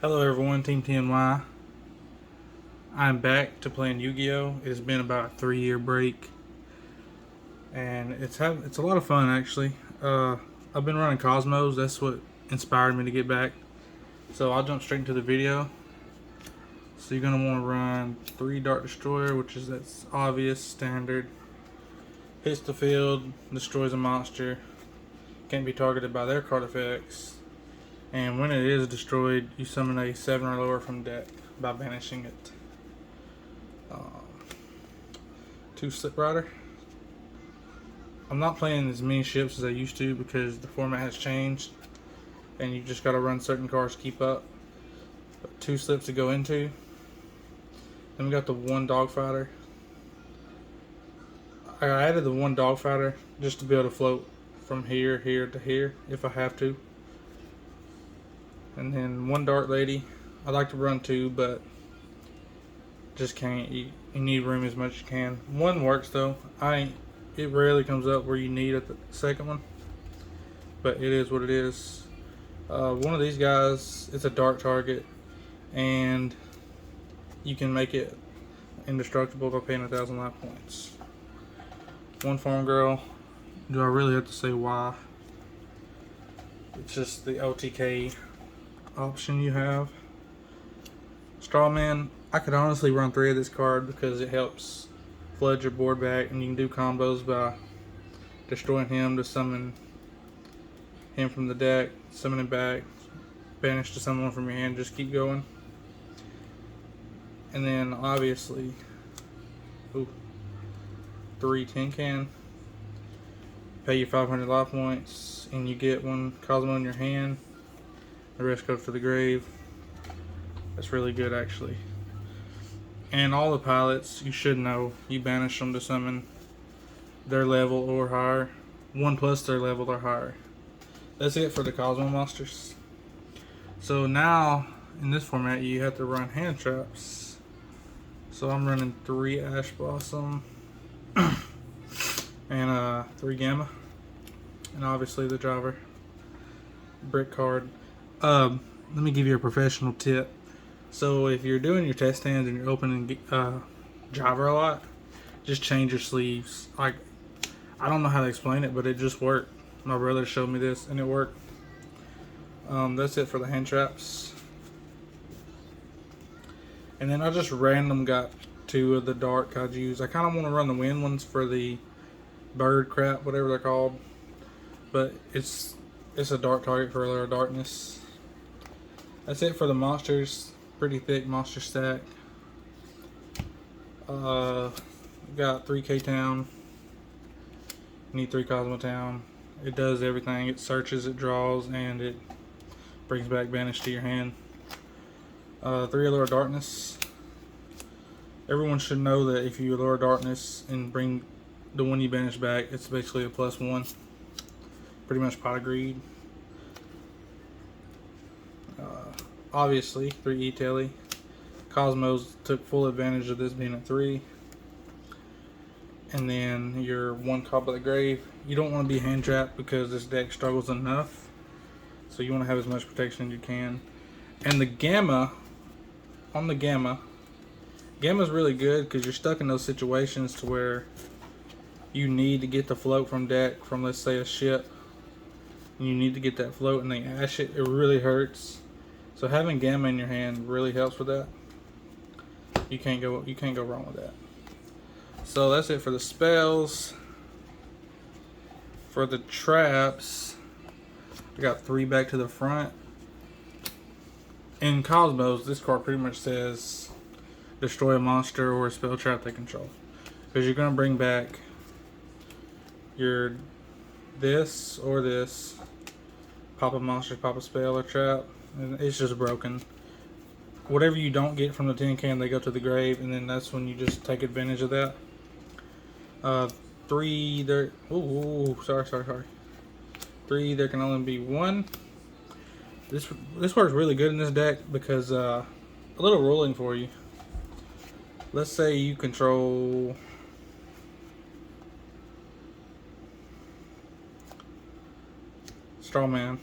Hello everyone, Team TNY. I'm back to playing Yu-Gi-Oh! It has been about a 3-year break, and it's a lot of fun actually. I've been running Cosmos. That's what inspired me to get back. So I'll jump straight into the video. So you're gonna want to run 3 Dart Destroyer, which is that's obvious standard. Hits the field, destroys a monster. Can't be targeted by their card effects. And when it is destroyed, you summon a 7 or lower from deck by banishing it. 2 Slip Rider. I'm not playing as many ships as I used to because the format has changed and you just got to run certain cards to keep up. But 2 slips to go into. Then we got the 1 Dogfighter. I added the 1 Dogfighter just to be able to float from here to here if I have to. And then 1 Dart Lady. I like to run 2, but just can't. You need room as much as you can. 1 works though. It rarely comes up where you need the second one, but it is what it is. One of these guys, it's a dark target, and you can make it indestructible by paying 1,000 life points. 1 Farm Girl. Do I really have to say why? It's just the OTK option you have. Strawman. I could honestly run 3 of this card because it helps flood your board back, and you can do combos by destroying him to summon him from the deck, summon him back, banish to summon one from your hand, just keep going. And then obviously, 3 tin can. Pay you 500 life points, and you get 1 Cosmo in your hand. The rest goes to the grave. That's really good actually. And all the pilots, you should know, you banish them to summon their level or higher. 1 plus their level or higher. That's it for the Cosmo monsters. So now, in this format, you have to run hand traps. So I'm running 3 Ash Blossom and 3 Gamma. And obviously the driver. Brick card. Let me give you a professional tip. So if you're doing your test hands and you're opening driver a lot, just change your sleeves. Like, I don't know how to explain it, but it just worked. My brother showed me this and it worked. That's it for the hand traps. And then I just random got 2 of the dark kaijus. I kind of want to run the wind ones for the bird crap, whatever they're called. But it's a dark target for a little darkness. That's it for the monsters. Pretty thick monster stack. Got 3 K-Town. Need 3 Cosmo Town. It does everything. It searches, it draws, and it brings back banish to your hand. 3 Allure of Darkness. Everyone should know that if you Allure Darkness and bring the one you banish back, it's basically a +1. Pretty much Pot of Greed. Obviously, 3 E-Telly. Cosmos took full advantage of this being a 3. And then your 1 Cobble of the Grave. You don't want to be hand trapped because this deck struggles enough. So you want to have as much protection as you can. And the Gamma, on the Gamma's really good because you're stuck in those situations to where you need to get the float from deck from, let's say, a ship. And you need to get that float and they ash it. It really hurts. So having Gamma in your hand really helps with that. You can't go wrong with that. So that's it for the spells. For the traps, I got 3 back to the front. In Cosmos, this card pretty much says destroy a monster or a spell trap they control. Because you're going to bring back your this or this. Pop a monster, pop a spell or trap. And it's just broken. Whatever you don't get from the tin can, they go to the grave, and then that's when you just take advantage of that. 3 there. Sorry. 3 there can only be 1. This works really good in this deck because a little ruling for you. Let's say you control Strawman.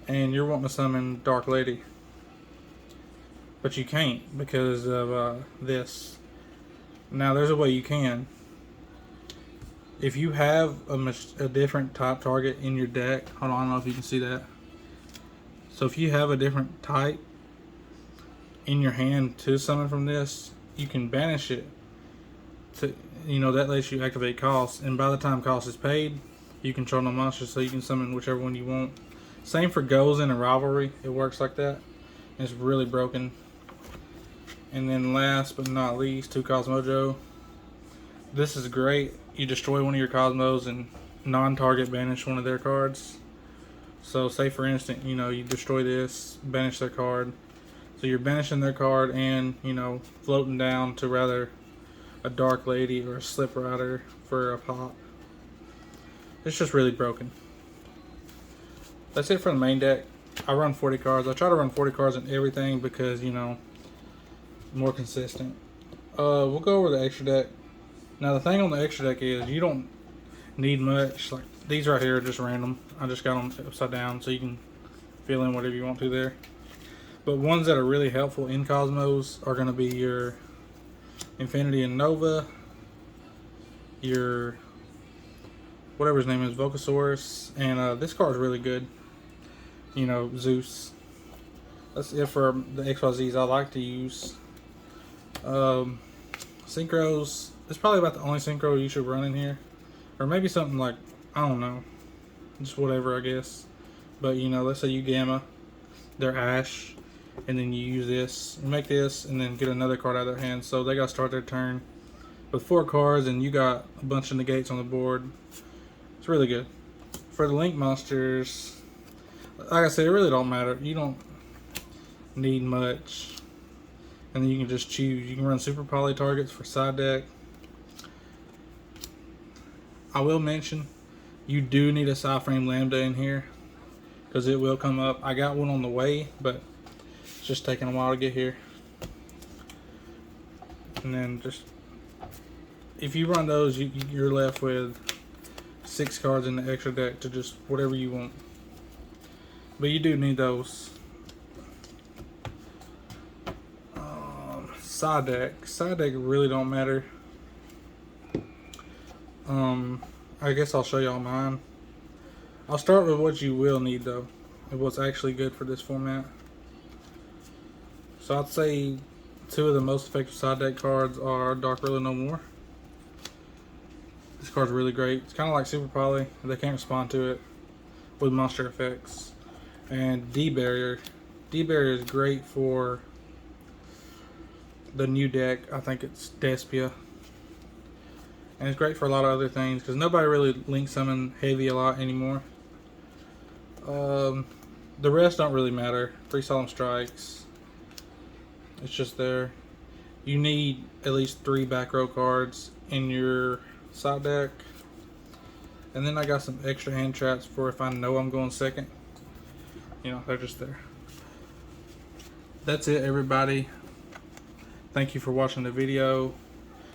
and you're wanting to summon Dark Lady, but you can't because of this. Now there's a way you can. If you have a different type target in your deck, hold on, I don't know if you can see that. So if you have a different type in your hand to summon from this, you can banish it. That lets you activate cost, and by the time cost is paid, you control no monsters, so you can summon whichever one you want. Same for Gozen and Rivalry, it works like that. It's really broken. And then last but not least, 2 Cosmojo. This is great. You destroy one of your Cosmos and non-target banish one of their cards. So say for instance, you destroy this, banish their card. So you're banishing their card and, floating down to rather a Dark Lady or a Slip Rider for a pop. It's just really broken. That's it for the main deck. I run 40 cards. I try to run 40 cards in everything because, more consistent. We'll go over the extra deck. Now the thing on the extra deck is you don't need much. Like these right here are just random. I just got them upside down so you can fill in whatever you want to there. But ones that are really helpful in Cosmos are going to be your Infinity and Nova, your whatever his name is, Vocasaurus, and this card is really good. Zeus. That's it for the XYZs I like to use. Synchros. It's probably about the only synchro you should run in here. Or maybe something like, I don't know. Just whatever, I guess. But, let's say you Gamma. They're Ash. And then you use this. You make this and then get another card out of their hand. So they got to start their turn with 4 cards. And you got a bunch of negates on the board. It's really good. For the Link monsters, like I said, it really don't matter. You don't need much. And then you can just choose. You can run Super Poly targets for side deck. I will mention, you do need a side frame Lambda in here because it will come up. I got one on the way, but it's just taking a while to get here. And then if you run those, you're left with 6 cards in the extra deck to just whatever you want. But you do need those. Side deck really don't matter. I guess I'll show y'all mine. I'll start with what you will need though, and what's actually good for this format. So I'd say 2 of the most effective side deck cards are Dark Ruler No More. This card's really great. It's kind of like Super Poly. They can't respond to it with monster effects. And D-Barrier. D-Barrier is great for the new deck. I think it's Despia. And it's great for a lot of other things because nobody really link summon heavy a lot anymore. The rest don't really matter. 3 Solemn Strikes. It's just there. You need at least 3 back row cards in your side deck. And then I got some extra hand traps for if I know I'm going second. They're just there. That's it, everybody. Thank you for watching the video.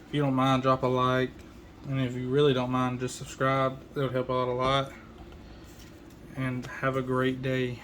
If you don't mind, drop a like. And if you really don't mind, just subscribe. That would help out a lot. And have a great day.